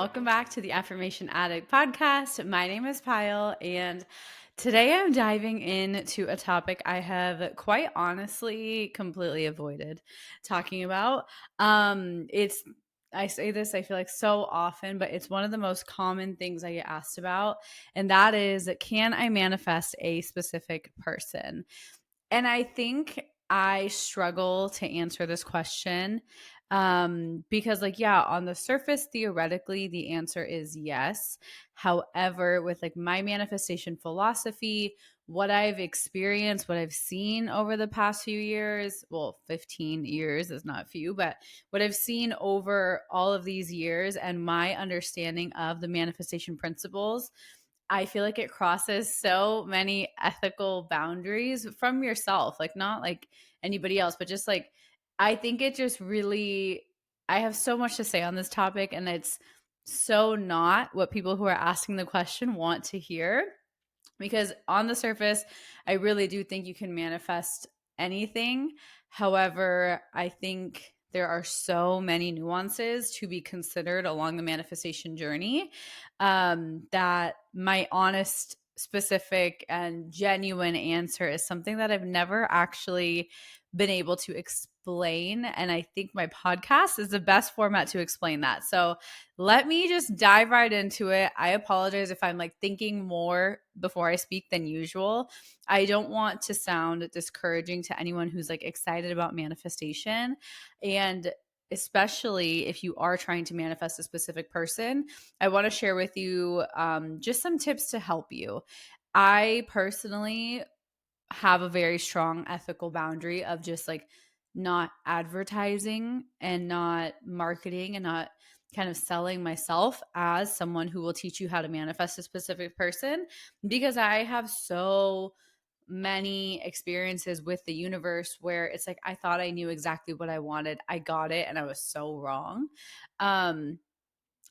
welcome back to the Affirmation Addict podcast. My name is Pyle, and today I'm diving into a topic I have quite honestly completely avoided talking about. It's I say this, I feel like so often, but it's one of the most common things I get asked about, and that is, can I manifest a specific person? And I think I struggle to answer this question because, like, yeah, on the surface, theoretically, the answer is yes. However, with like my manifestation philosophy, what I've experienced, what I've seen over the past few years, well, 15 years is not few, but what I've seen over all of these years and my understanding of the manifestation principles, I feel like it crosses so many ethical boundaries from yourself, like not like anybody else, but just like I think it just really I have so much to say on this topic, and it's so not what people who are asking the question want to hear, because on the surface, I really do think you can manifest anything. However, I think there are so many nuances to be considered along the manifestation journey, that my honest, specific, and genuine answer is something that I've never actually been able to explain. And I think my podcast is the best format to explain that. So let me just dive right into it. I apologize if I'm like thinking more before I speak than usual. I don't want to sound discouraging to anyone who's like excited about manifestation. And especially if you are trying to manifest a specific person, I want to share with you just some tips to help you. I personally have a very strong ethical boundary of just like not advertising and not marketing and not kind of selling myself as someone who will teach you how to manifest a specific person, because I have so many experiences with the universe where it's like I thought I knew exactly what I wanted. I got it and I was so wrong. Um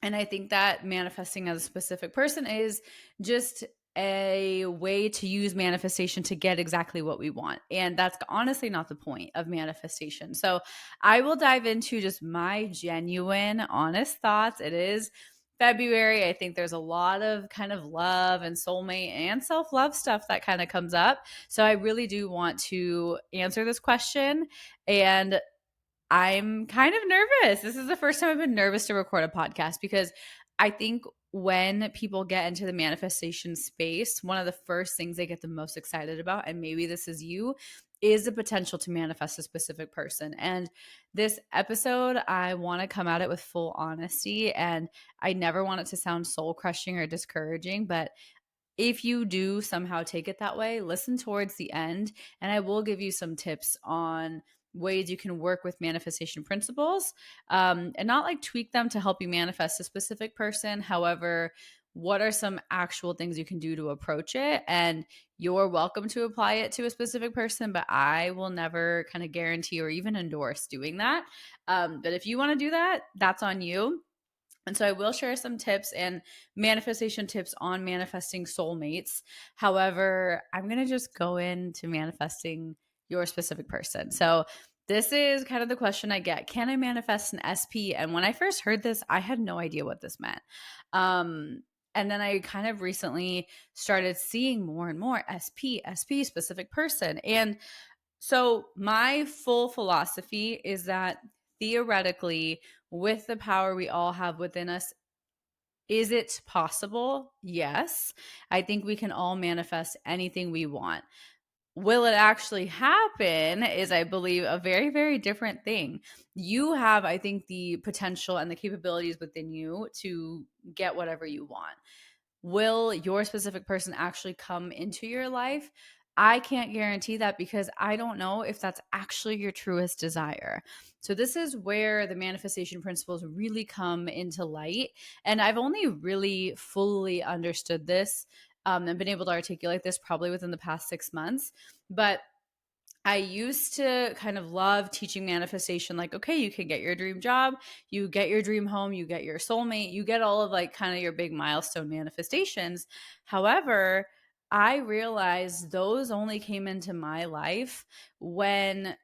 and I think that manifesting as a specific person is just a way to use manifestation to get exactly what we want. And that's honestly not the point of manifestation. So I will dive into just my genuine, honest thoughts. It is February. I think there's a lot of kind of love and soulmate and self love stuff that kind of comes up. So I really do want to answer this question. And I'm kind of nervous. This is the first time I've been nervous to record a podcast, because I think when people get into the manifestation space, one of the first things they get the most excited about, and maybe this is you, is the potential to manifest a specific person. And this episode, I want to come at it with full honesty, and I never want it to sound soul crushing or discouraging, but if you do somehow take it that way, listen towards the end, and I will give you some tips on ways you can work with manifestation principles, and not like tweak them to help you manifest a specific person. However, what are some actual things you can do to approach it? And you're welcome to apply it to a specific person, but I will never kind of guarantee or even endorse doing that. But if you want to do that, that's on you. And so I will share some tips and manifestation tips on manifesting soulmates. However, I'm going to just go into manifesting your specific person. So this is kind of the question I get. Can I manifest an SP? And when I first heard this, I had no idea what this meant. And then I kind of recently started seeing more and more SP, specific person. And so, my full philosophy is that theoretically, with the power we all have within us, is it possible? Yes. I think we can all manifest anything we want. Will it actually happen is, I believe, a very, very different thing. You have, I think, the potential and the capabilities within you to get whatever you want. Will your specific person actually come into your life? I can't guarantee that, because I don't know if that's actually your truest desire. So, this is where the manifestation principles really come into light. And I've only really fully understood this, and been able to articulate this probably within the past 6 months. But I used to kind of love teaching manifestation, like, okay, you can get your dream job, you get your dream home, you get your soulmate, you get all of like kind of your big milestone manifestations. However, I realized those only came into my life when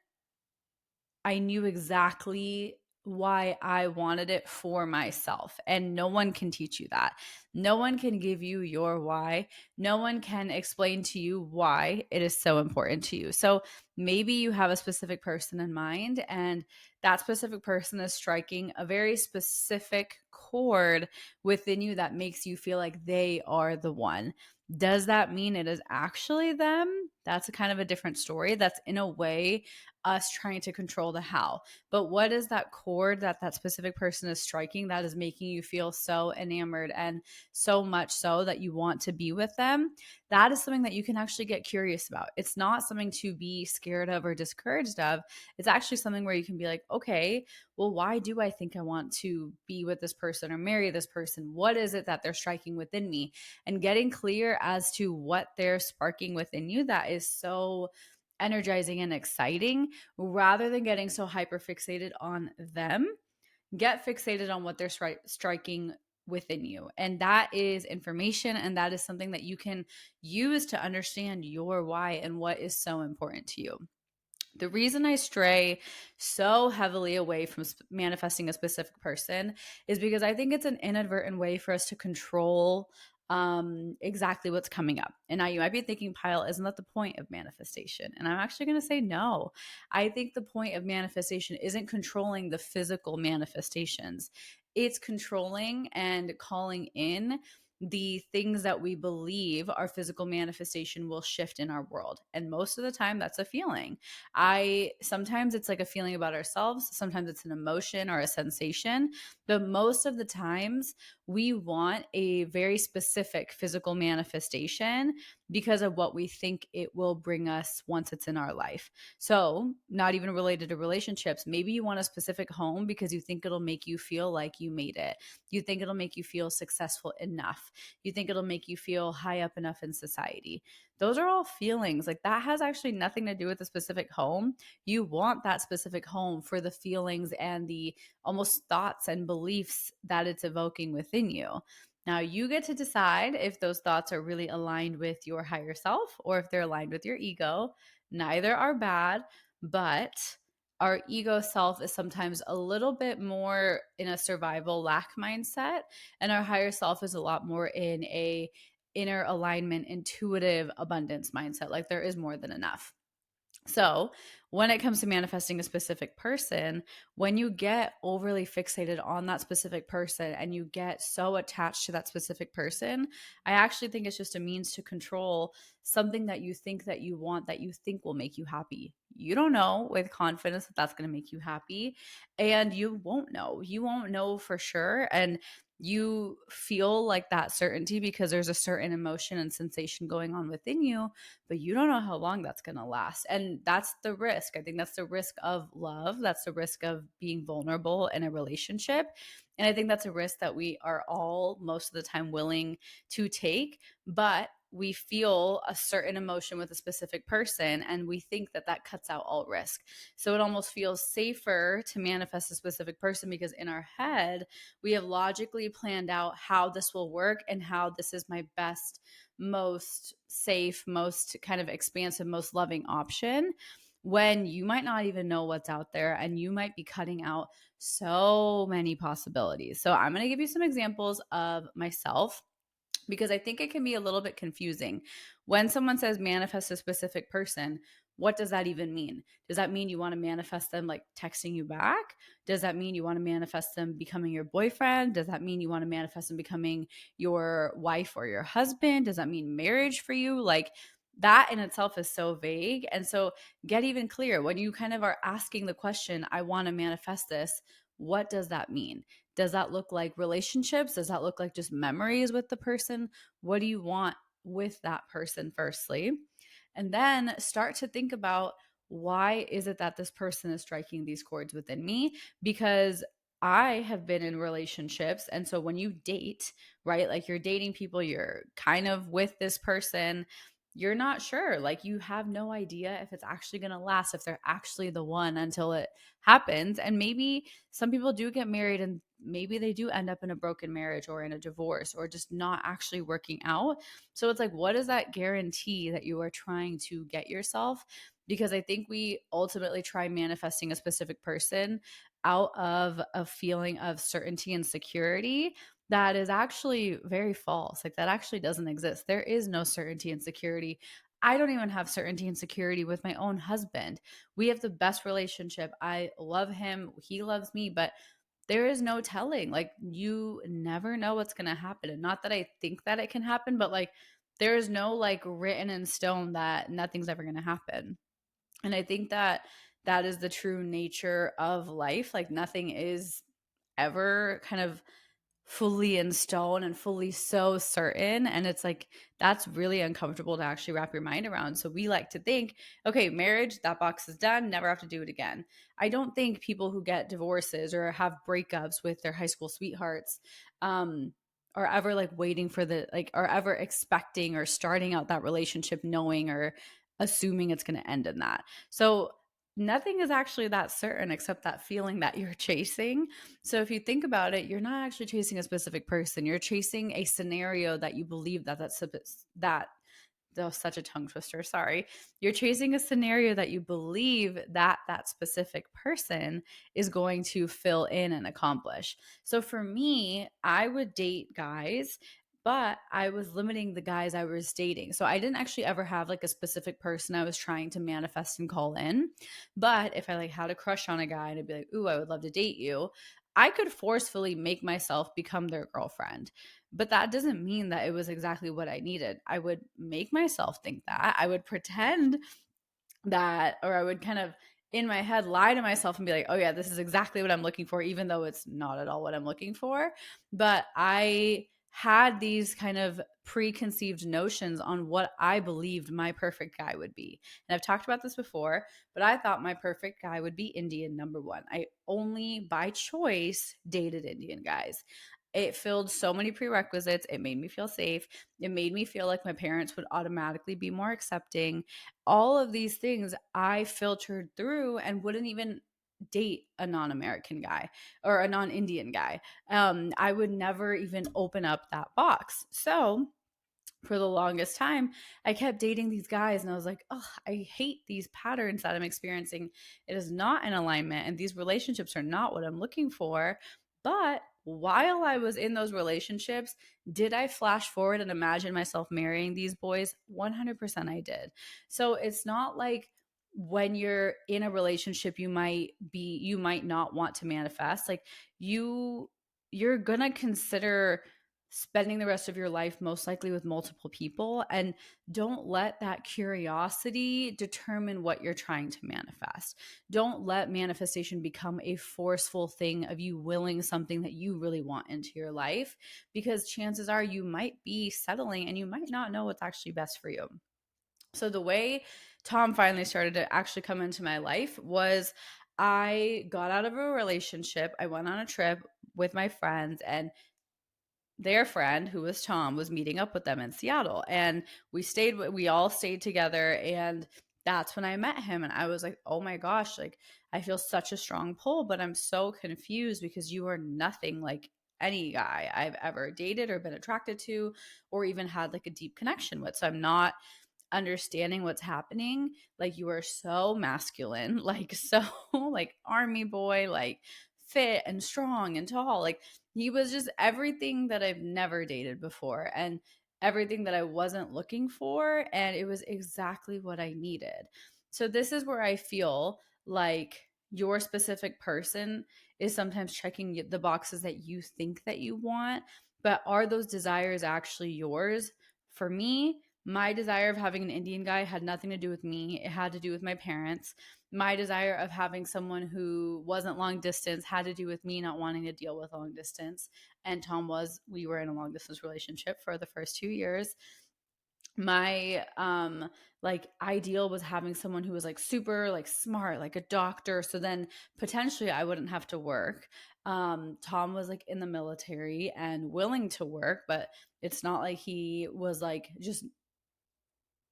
I knew exactly why I wanted it for myself. And no one can teach you that. No one can give you your why. No one can explain to you why it is so important to you. So maybe you have a specific person in mind, and that specific person is striking a very specific chord within you that makes you feel like they are the one. Does that mean it is actually them? That's a kind of a different story. That's in a way us trying to control the how. But what is that chord that that specific person is striking that is making you feel so enamored and so much so that you want to be with them? That is something that you can actually get curious about. It's not something to be scared of or discouraged of. It's actually something where you can be like, okay, well, why do I think I want to be with this person or marry this person? What is it that they're striking within me? And getting clear as to what they're sparking within you, that is so energizing and exciting. Rather than getting so hyper fixated on them, get fixated on what they're striking within you. And that is information, and that is something that you can use to understand your why and what is so important to you. The reason I stray so heavily away from manifesting a specific person is because I think it's an inadvertent way for us to control exactly what's coming up. And now you might be thinking, Pyle, isn't that the point of manifestation? And I'm actually going to say no. I think the point of manifestation isn't controlling the physical manifestations, it's controlling and calling in the things that we believe our physical manifestation will shift in our world. And most of the time, that's a feeling. I sometimes it's like a feeling about ourselves, sometimes it's an emotion or a sensation, but most of the times we want a very specific physical manifestation because of what we think it will bring us once it's in our life. So, not even related to relationships, maybe you want a specific home because you think it'll make you feel like you made it. You think it'll make you feel successful enough. You think it'll make you feel high up enough in society. Those are all feelings. Like that has actually nothing to do with a specific home. You want that specific home for the feelings and the almost thoughts and beliefs that it's evoking within you. Now, you get to decide if those thoughts are really aligned with your higher self or if they're aligned with your ego. Neither are bad, but our ego self is sometimes a little bit more in a survival lack mindset, and our higher self is a lot more in a inner alignment, intuitive abundance mindset. Like there is more than enough. So, when it comes to manifesting a specific person, when you get overly fixated on that specific person and you get so attached to that specific person, I actually think it's just a means to control something that you think that you want, that you think will make you happy. You don't know with confidence that that's going to make you happy, and you won't know. You won't know for sure. And you feel like that certainty because there's a certain emotion and sensation going on within you, but you don't know how long that's going to last. And that's the risk. I think that's the risk of love. That's the risk of being vulnerable in a relationship. And I think that's a risk that we are all most of the time willing to take, but we feel a certain emotion with a specific person and we think that that cuts out all risk. So it almost feels safer to manifest a specific person because in our head, we have logically planned out how this will work and how this is my best, most safe, most kind of expansive, most loving option, when you might not even know what's out there and you might be cutting out so many possibilities. So, I'm going to give you some examples of myself because I think it can be a little bit confusing. When someone says manifest a specific person, what does that even mean? Does that mean you want to manifest them like texting you back? Does that mean you want to manifest them becoming your boyfriend? Does that mean you want to manifest them becoming your wife or your husband? Does that mean marriage for you? Like that in itself is so vague. And so get even clear when you kind of are asking the question, I want to manifest this. What does that mean? Does that look like relationships? Does that look like just memories with the person? What do you want with that person, firstly? And then start to think about why is it that this person is striking these chords within me? Because I have been in relationships. And so when you date, right, like you're dating people, you're kind of with this person, you're not sure. Like you have no idea if it's actually going to last, if they're actually the one until it happens. And maybe some people do get married and maybe they do end up in a broken marriage or in a divorce or just not actually working out. So it's like, what is that guarantee that you are trying to get yourself? Because I think we ultimately try manifesting a specific person out of a feeling of certainty and security that is actually very false. Like that actually doesn't exist. There is no certainty and security. I don't even have certainty and security with my own husband. We have the best relationship. I love him. He loves me, but there is no telling. Like you never know what's going to happen. And not that I think that it can happen, but like there is no like written in stone that nothing's ever going to happen. And I think that that is the true nature of life. Like nothing is ever kind of fully in stone and fully so certain. And it's like, that's really uncomfortable to actually wrap your mind around. So we like to think, okay, marriage, that box is done, never have to do it again. I don't think people who get divorces or have breakups with their high school sweethearts, are ever like waiting for the, like, are ever expecting or starting out that relationship knowing or assuming it's going to end in that. So nothing is actually that certain except that feeling that you're chasing. So if you think about it, you're not actually chasing a specific person. You're chasing a scenario that you believe that that was such a tongue twister. Sorry. You're chasing a scenario that you believe that that specific person is going to fill in and accomplish. So for me, I would date guys, but I was limiting the guys I was dating. So I didn't actually ever have like a specific person I was trying to manifest and call in. But if I like had a crush on a guy and I'd be like, "Ooh, I would love to date you," I could forcefully make myself become their girlfriend. But that doesn't mean that it was exactly what I needed. I would make myself think that. I would pretend that, or I would kind of in my head lie to myself and be like, oh, yeah, this is exactly what I'm looking for, even though it's not at all what I'm looking for. But I had these kind of preconceived notions on what I believed my perfect guy would be. And I've talked about this before, but I thought my perfect guy would be Indian, number one. I only by choice dated Indian guys. It filled so many prerequisites. It made me feel safe. It made me feel like my parents would automatically be more accepting. All of these things I filtered through and wouldn't even date a non-American guy or a non-Indian guy. I would never even open up that box. So for the longest time, I kept dating these guys and I was like, oh, I hate these patterns that I'm experiencing. It is not in alignment and these relationships are not what I'm looking for. But while I was in those relationships, did I flash forward and imagine myself marrying these boys? 100% I did. So it's not like when you're in a relationship you might not want to manifest. Like you're going to consider spending the rest of your life most likely with multiple people, and don't let that curiosity determine what you're trying to manifest. Don't let manifestation become a forceful thing of you willing something that you really want into your life, because chances are you might be settling and you might not know what's actually best for you. So the way Tom finally started to actually come into my life was I got out of a relationship. I went on a trip with my friends, and their friend, who was Tom, was meeting up with them in Seattle. And we all stayed together. And that's when I met him. And I was like, oh my gosh, like I feel such a strong pull, but I'm so confused because you are nothing like any guy I've ever dated or been attracted to or even had like a deep connection with. So I'm not understanding what's happening. Like you are so masculine, like so like army boy, like fit and strong and tall. Like he was just everything that I've never dated before and everything that I wasn't looking for. And it was exactly what I needed. So this is where I feel like your specific person is sometimes checking the boxes that you think that you want, but are those desires actually yours? For me, my desire of having an Indian guy had nothing to do with me. It had to do with my parents. My desire of having someone who wasn't long distance had to do with me not wanting to deal with long distance. And we were in a long distance relationship for the first 2 years. My like ideal was having someone who was like super like smart, like a doctor, so then potentially I wouldn't have to work. Tom was like in the military and willing to work, but it's not like he was like just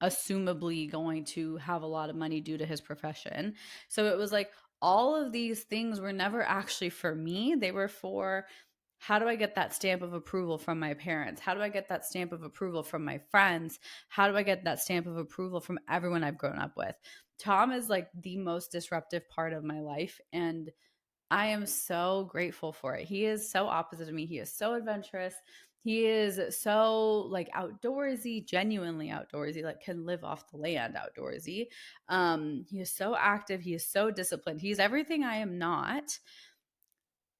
assumably going to have a lot of money due to his profession. So it was like all of these things were never actually for me. They were for, how do I get that stamp of approval from my parents? How do I get that stamp of approval from my friends? How do I get that stamp of approval from everyone I've grown up with? Tom is like the most disruptive part of my life. And I am so grateful for it. He is so opposite of me. He is so adventurous. He is so like outdoorsy, genuinely outdoorsy, like can live off the land outdoorsy. He is so active. He is so disciplined. He's everything I am not,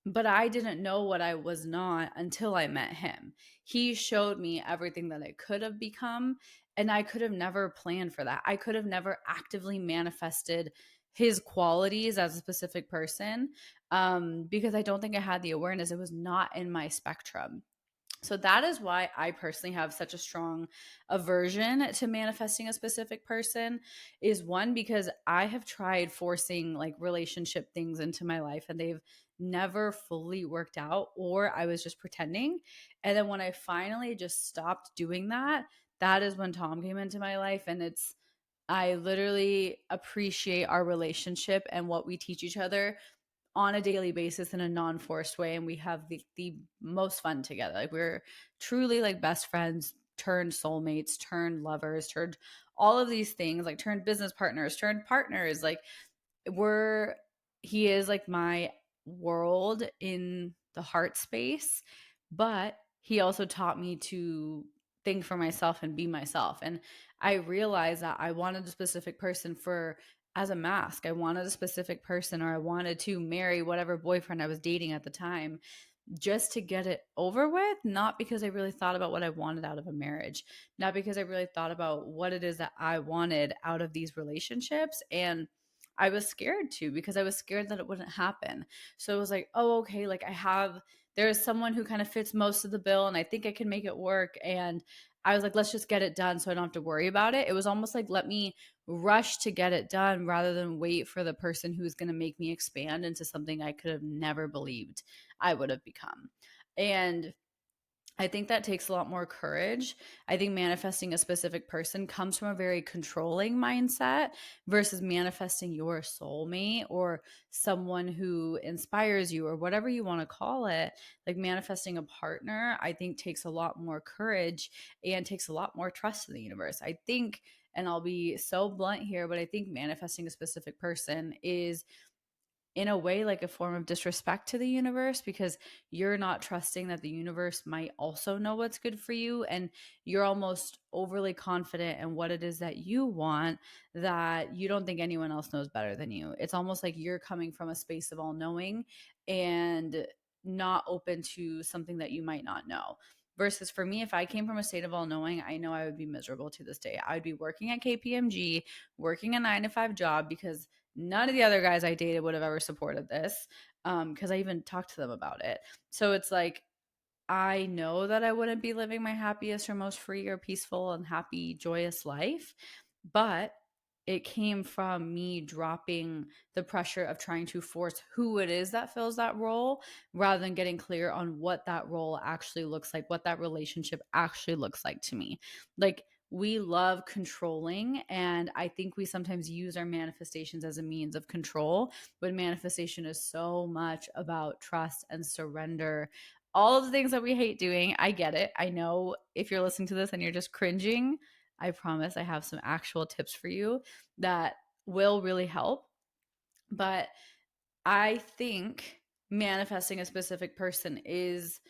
but I didn't know what I was not until I met him. He showed me everything that I could have become, and I could have never planned for that. I could have never actively manifested his qualities as a specific person, because I don't think I had the awareness. It was not in my spectrum. So that is why I personally have such a strong aversion to manifesting a specific person, is one, because I have tried forcing like relationship things into my life and they've never fully worked out, or I was just pretending. And then when I finally just stopped doing that, that is when Tom came into my life. And it's, I literally appreciate our relationship and what we teach each other on a daily basis in a non-forced way, and we have the most fun together. Like we're truly like best friends turned soulmates, turned lovers, turned all of these things, like turned business partners, turned partners. Like we're, he is like my world in the heart space, but he also taught me to think for myself and be myself. And I realized that I wanted a specific person for, as a mask. I wanted a specific person, or I wanted to marry whatever boyfriend I was dating at the time just to get it over with, not because I really thought about what I wanted out of a marriage, not because I really thought about what it is that I wanted out of these relationships. And I was scared too, because I was scared that it wouldn't happen. So it was like, oh, okay, like I have, there is someone who kind of fits most of the bill and I think I can make it work. And I was like, let's just get it done so I don't have to worry about it. It was almost like, let me rush to get it done rather than wait for the person who's going to make me expand into something I could have never believed I would have become. And I think that takes a lot more courage. I think manifesting a specific person comes from a very controlling mindset versus manifesting your soulmate or someone who inspires you or whatever you want to call it. Like manifesting a partner, I think takes a lot more courage and takes a lot more trust in the universe. I think, and I'll be so blunt here, but I think manifesting a specific person is in a way like a form of disrespect to the universe, because you're not trusting that the universe might also know what's good for you, and you're almost overly confident in what it is that you want, that you don't think anyone else knows better than you. It's almost like you're coming from a space of all knowing and not open to something that you might not know. Versus for me, if I came from a state of all knowing, I know I would be miserable to this day. I would be working at KPMG, working a 9 to 5 job, because none of the other guys I dated would have ever supported this, because I even talked to them about it. So it's like, I know that I wouldn't be living my happiest or most free or peaceful and happy, joyous life, but it came from me dropping the pressure of trying to force who it is that fills that role, rather than getting clear on what that role actually looks like, what that relationship actually looks like to me. Like, we love controlling, and I think we sometimes use our manifestations as a means of control, but manifestation is so much about trust and surrender, all of the things that we hate doing. I get it. I know if you're listening to this and you're just cringing, I promise I have some actual tips for you that will really help. But I think manifesting a specific person is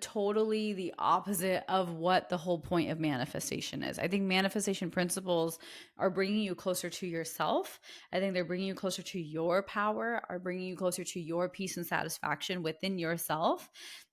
totally the opposite of what the whole point of manifestation is. I think manifestation principles are bringing you closer to yourself. I think they're bringing you closer to your power, are bringing you closer to your peace and satisfaction within yourself.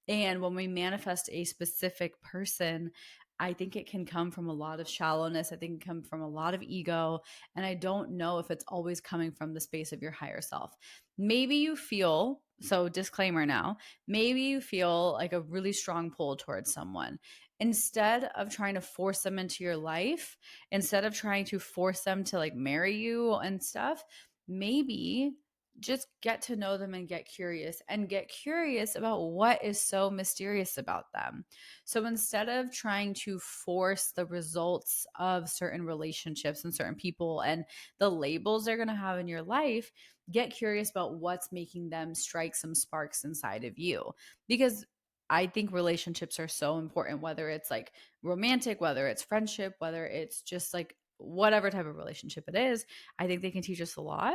And when we manifest a specific person, I think it can come from a lot of shallowness. I think it can come from a lot of ego. And I don't know if it's always coming from the space of your higher self. Maybe you feel, so disclaimer now, maybe you feel like a really strong pull towards someone. Instead of trying to force them into your life, instead of trying to force them to like marry you and stuff, maybe just get to know them and get curious about what is so mysterious about them. So instead of trying to force the results of certain relationships and certain people and the labels they're going to have in your life, get curious about what's making them strike some sparks inside of you. Because I think relationships are so important, whether it's like romantic, whether it's friendship, whether it's just like whatever type of relationship it is. I think they can teach us a lot.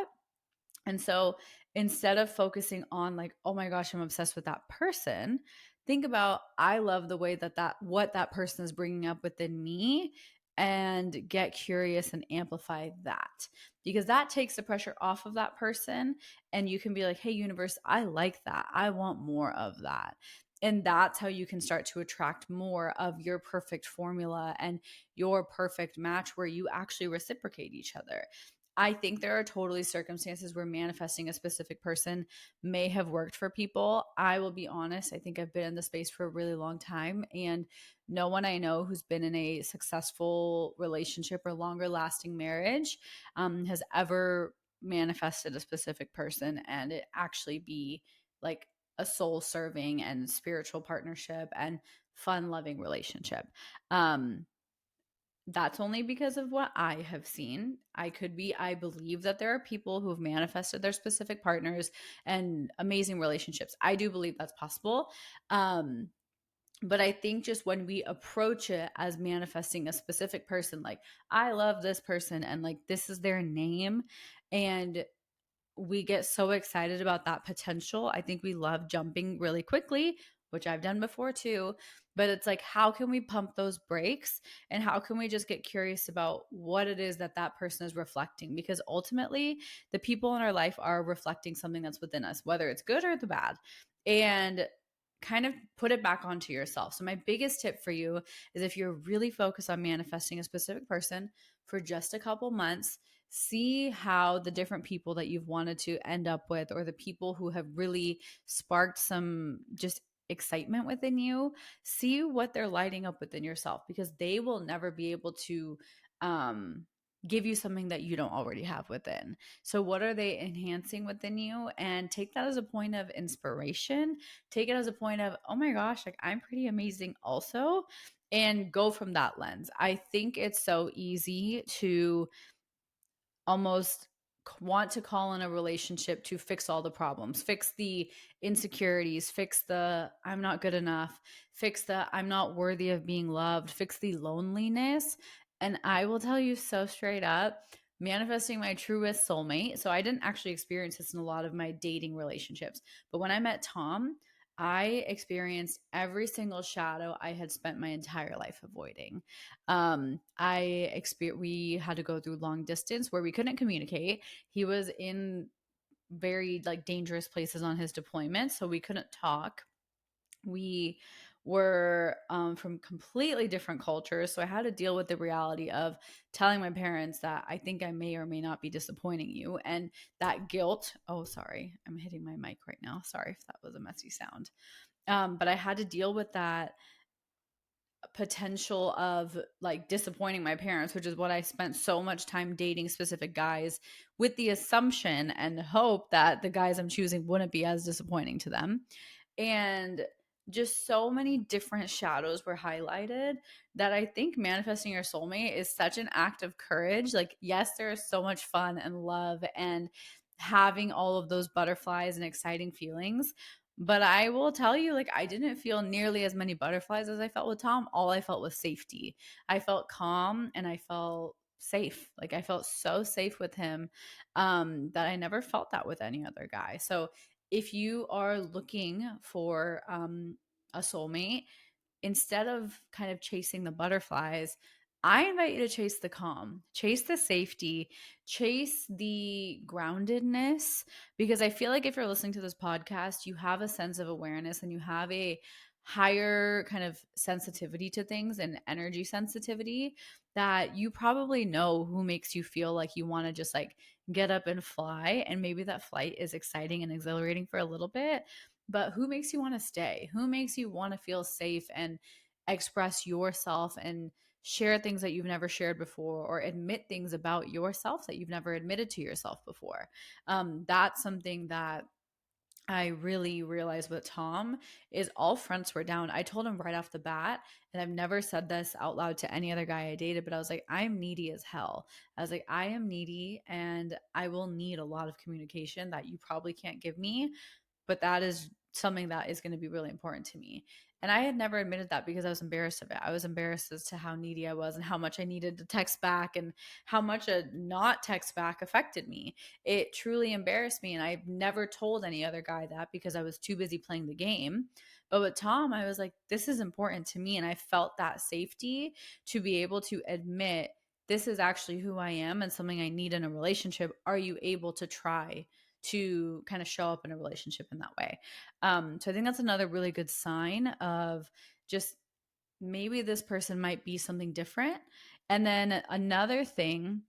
And so instead of focusing on like, oh my gosh, I'm obsessed with that person, think about, I love the way that what that person is bringing up within me, and get curious and amplify that, because that takes the pressure off of that person. And you can be like, hey, universe, I like that. I want more of that. And that's how you can start to attract more of your perfect formula and your perfect match where you actually reciprocate each other. I think there are totally circumstances where manifesting a specific person may have worked for people. I will be honest, I think I've been in the space for a really long time, and no one I know who's been in a successful relationship or longer lasting marriage has ever manifested a specific person and it actually be like a soul serving and spiritual partnership and fun loving relationship. Um, that's only because of what I have seen. I believe that there are people who have manifested their specific partners and amazing relationships. I do believe that's possible. Um, but I think just when we approach it as manifesting a specific person, like, I love this person and like this is their name, and we get so excited about that potential. I think we love jumping really quickly, which I've done before too. But it's like, how can we pump those brakes, and how can we just get curious about what it is that that person is reflecting? Because ultimately, the people in our life are reflecting something that's within us, whether it's good or the bad. And kind of put it back onto yourself. So, my biggest tip for you is, if you're really focused on manifesting a specific person for just a couple months, see how the different people that you've wanted to end up with, or the people who have really sparked some just excitement within you, see what they're lighting up within yourself, because they will never be able to um give you something that you don't already have within. So what are they enhancing within you? And take that as a point of inspiration. Take it as a point of, oh my gosh, like, I'm pretty amazing also, and go from that lens. I think it's so easy to almost want to call in a relationship to fix all the problems, fix the insecurities, fix the I'm not good enough, fix the I'm not worthy of being loved, fix the loneliness. And I will tell you so straight up, manifesting my truest soulmate. So I didn't actually experience this in a lot of my dating relationships, but when I met Tom, I experienced every single shadow I had spent my entire life avoiding. We had to go through long distance where we couldn't communicate. He was in very like dangerous places on his deployment, so we couldn't talk. We were from completely different cultures, so I had to deal with the reality of telling my parents that I think I may or may not be disappointing you, and that guilt. Oh, sorry, I'm hitting my mic right now. Sorry if that was a messy sound. But I had to deal with that potential of like disappointing my parents, which is what I spent so much time dating specific guys with the assumption and hope that the guys I'm choosing wouldn't be as disappointing to them. And just so many different shadows were highlighted that I think manifesting your soulmate is such an act of courage. Like, yes, there is so much fun and love and having all of those butterflies and exciting feelings, but I will tell you, like, I didn't feel nearly as many butterflies as I felt with Tom. All I felt was safety. I felt calm and I felt safe. Like, I felt so safe with him, that I never felt that with any other guy. So if you are looking for a soulmate, instead of kind of chasing the butterflies, I invite you to chase the calm, chase the safety, chase the groundedness. Because I feel like if you're listening to this podcast, you have a sense of awareness and you have a higher kind of sensitivity to things and energy sensitivity, that you probably know who makes you feel like you want to just like get up and fly. And maybe that flight is exciting and exhilarating for a little bit, but who makes you want to stay? Who makes you want to feel safe and express yourself and share things that you've never shared before, or admit things about yourself that you've never admitted to yourself before? That's something that I really realized with Tom, is all fronts were down. I told him right off the bat, and I've never said this out loud to any other guy I dated, but I was like, I'm needy as hell. I was like, I am needy and I will need a lot of communication that you probably can't give me, but that is something that is going to be really important to me. And I had never admitted that because I was embarrassed of it. I was embarrassed as to how needy I was and how much I needed to text back and how much a not text back affected me. It truly embarrassed me. And I've never told any other guy that because I was too busy playing the game. But with Tom, I was like, this is important to me. And I felt that safety to be able to admit this is actually who I am and something I need in a relationship. Are you able to try to kind of show up in a relationship in that way? So I think that's another really good sign of just maybe this person might be something different. And then another thing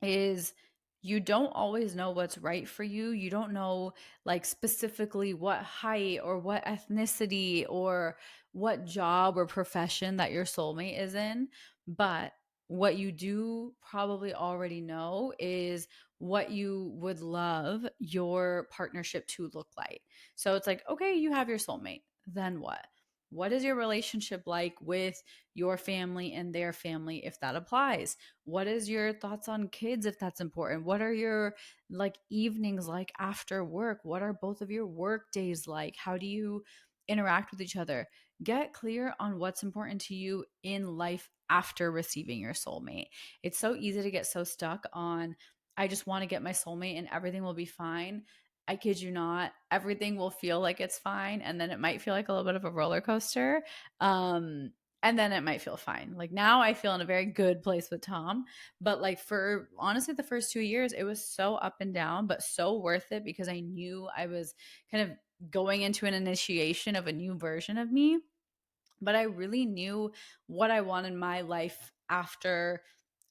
is you don't always know what's right for you. You don't know like specifically what height or what ethnicity or what job or profession that your soulmate is in, but what you do probably already know is what you would love your partnership to look like. So it's like, okay, you have your soulmate. Then what? What is your relationship like with your family and their family if that applies? What is your thoughts on kids if that's important? What are your like evenings like after work? What are both of your work days like? How do you interact with each other? Get clear on what's important to you in life after receiving your soulmate. It's so easy to get so stuck on I just want to get my soulmate and everything will be fine. I kid you not, everything will feel like it's fine and then it might feel like a little bit of a roller coaster. Um and then it might feel fine. Like now I feel in a very good place with Tom, but like for honestly the first 2 years it was so up and down, but so worth it because I knew I was kind of going into an initiation of a new version of me, but I really knew what I wanted my life after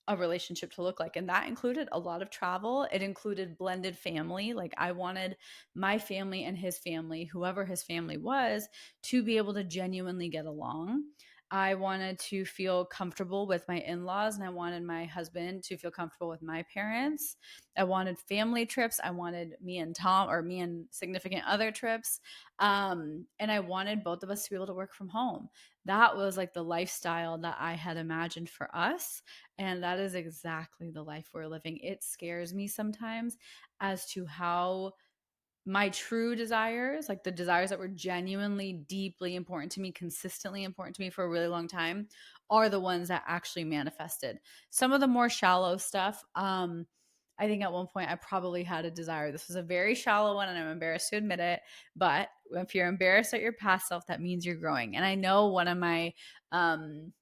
a relationship to look like. And that included a lot of travel. It included blended family. Like I wanted my family and his family, whoever his family was, to be able to genuinely get along. I wanted to feel comfortable with my in laws, and I wanted my husband to feel comfortable with my parents. I wanted family trips. I wanted me and Tom, or me and significant other trips. And I wanted both of us to be able to work from home. That was like the lifestyle that I had imagined for us. And that is exactly the life we're living. It scares me sometimes as to how my true desires, like the desires that were genuinely deeply important to me, consistently important to me for a really long time, are the ones that actually manifested. Some of the more shallow stuff, I think at one point I probably had a desire. This was a very shallow one and I'm embarrassed to admit it. But if you're embarrassed at your past self, that means you're growing. And I know um,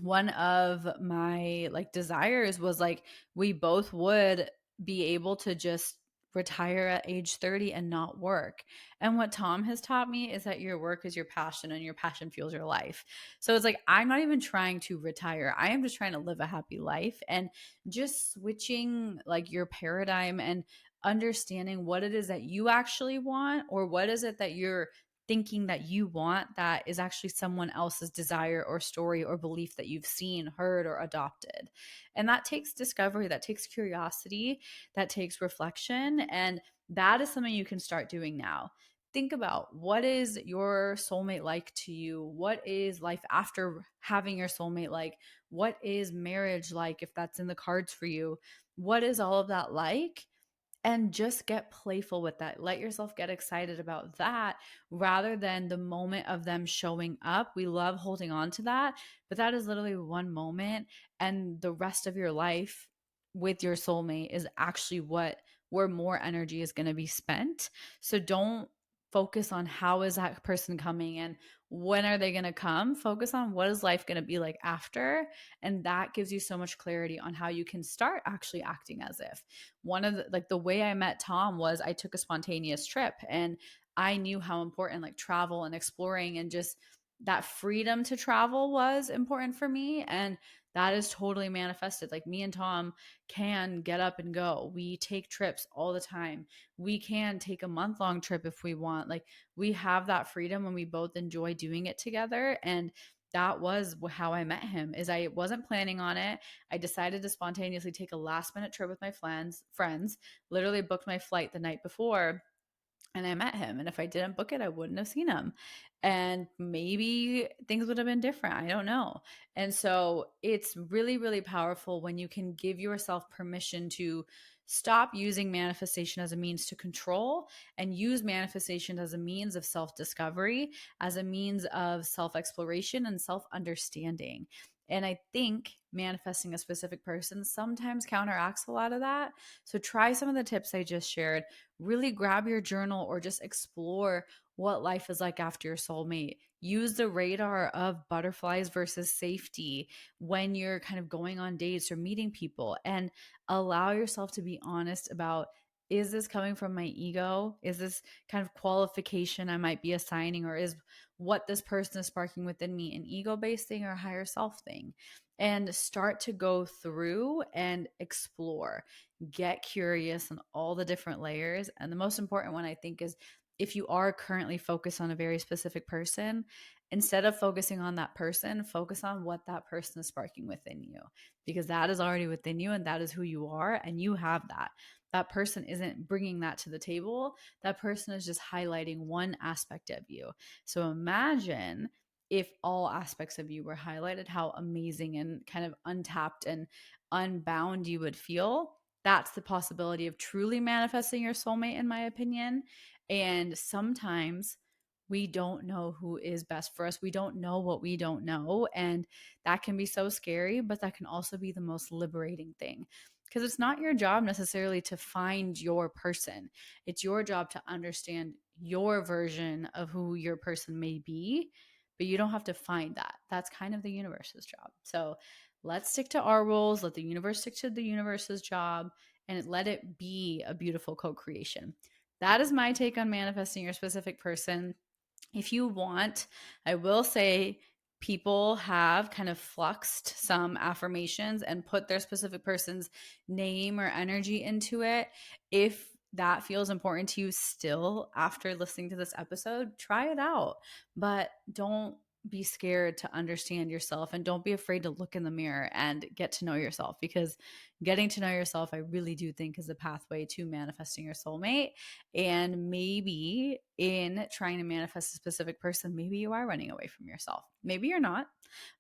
one of my like desires was like we both would be able to just retire at age 30 and not work. And what Tom has taught me is that your work is your passion and your passion fuels your life. So it's like I'm not even trying to retire. I am just trying to live a happy life, and just switching like your paradigm and understanding what it is that you actually want, or what is it that you're thinking that you want that is actually someone else's desire or story or belief that you've seen, heard, or adopted. And that takes discovery, that takes curiosity, that takes reflection. And that is something you can start doing now. Think about what is your soulmate like to you? What is life after having your soulmate like? What is marriage like if that's in the cards for you? What is all of that like? And just get playful with that. Let yourself get excited about that rather than the moment of them showing up. We love holding on to that, but that is literally one moment. And the rest of your life with your soulmate is actually where more energy is going to be spent. So don't focus on how is that person coming and when are they going to come. Focus on what is life going to be like after. And that gives you so much clarity on how you can start actually acting as if. One of the like the way I met Tom was I took a spontaneous trip, and I knew how important like travel and exploring and just that freedom to travel was important for me. And that is totally manifested. Like me and Tom can get up and go. We take trips all the time. We can take a month-long trip if we want. Like we have that freedom when we both enjoy doing it together. And that was how I met him. Is I wasn't planning on it. I decided to spontaneously take a last minute trip with my friends, literally booked my flight the night before, and I met him. And if I didn't book it, I wouldn't have seen him. And maybe things would have been different. I don't know. And so it's really, really powerful when you can give yourself permission to stop using manifestation as a means to control and use manifestation as a means of self discovery, as a means of self exploration and self understanding. And I think manifesting a specific person sometimes counteracts a lot of that. So try some of the tips I just shared. Really grab your journal or just explore what life is like after your soulmate. Use the radar of butterflies versus safety when you're kind of going on dates or meeting people, and allow yourself to be honest about, is this coming from my ego? Is this kind of qualification I might be assigning, or is what this person is sparking within me an ego based thing or a higher self thing? And start to go through and explore, get curious on all the different layers. And the most important one, I think, is if you are currently focused on a very specific person, instead of focusing on that person, focus on what that person is sparking within you, because that is already within you and that is who you are, and you have that. That person isn't bringing that to the table. That person is just highlighting one aspect of you. So imagine if all aspects of you were highlighted, how amazing and kind of untapped and unbound you would feel. That's the possibility of truly manifesting your soulmate, in my opinion. And sometimes we don't know who is best for us. We don't know what we don't know. And that can be so scary, but that can also be the most liberating thing, because it's not your job necessarily to find your person. It's your job to understand your version of who your person may be, but you don't have to find that. That's kind of the universe's job. So let's stick to our roles, let the universe stick to the universe's job, and let it be a beautiful co creation. That is my take on manifesting your specific person. If you want, I will say people have kind of fluxed some affirmations and put their specific person's name or energy into it. If that feels important to you still after listening to this episode, try it out. But don't be scared to understand yourself, and don't be afraid to look in the mirror and get to know yourself, because getting to know yourself, I really do think, is a pathway to manifesting your soulmate. And maybe in trying to manifest a specific person, maybe you are running away from yourself. Maybe you're not,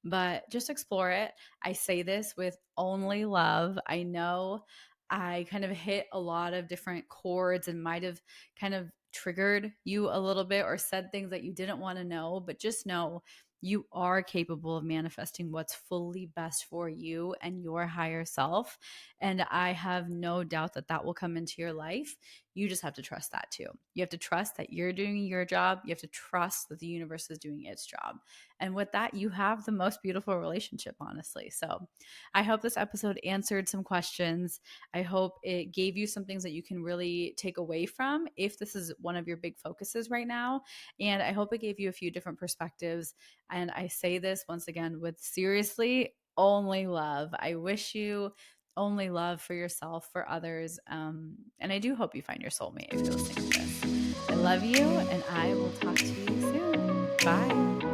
but just explore it. I say this with only love. I know I kind of hit a lot of different chords and might have kind of triggered you a little bit or said things that you didn't want to know, but just know you are capable of manifesting what's fully best for you and your higher self. And I have no doubt that that will come into your life. You just have to trust that too. You have to trust that you're doing your job. You have to trust that the universe is doing its job. And with that, you have the most beautiful relationship, honestly. So I hope this episode answered some questions. I hope it gave you some things that you can really take away from if this is one of your big focuses right now. And I hope it gave you a few different perspectives. And I say this once again with seriously only love. I wish you only love for yourself, for others. And I do hope you find your soulmate if you're listening to this. I love you, and I will talk to you soon. Bye.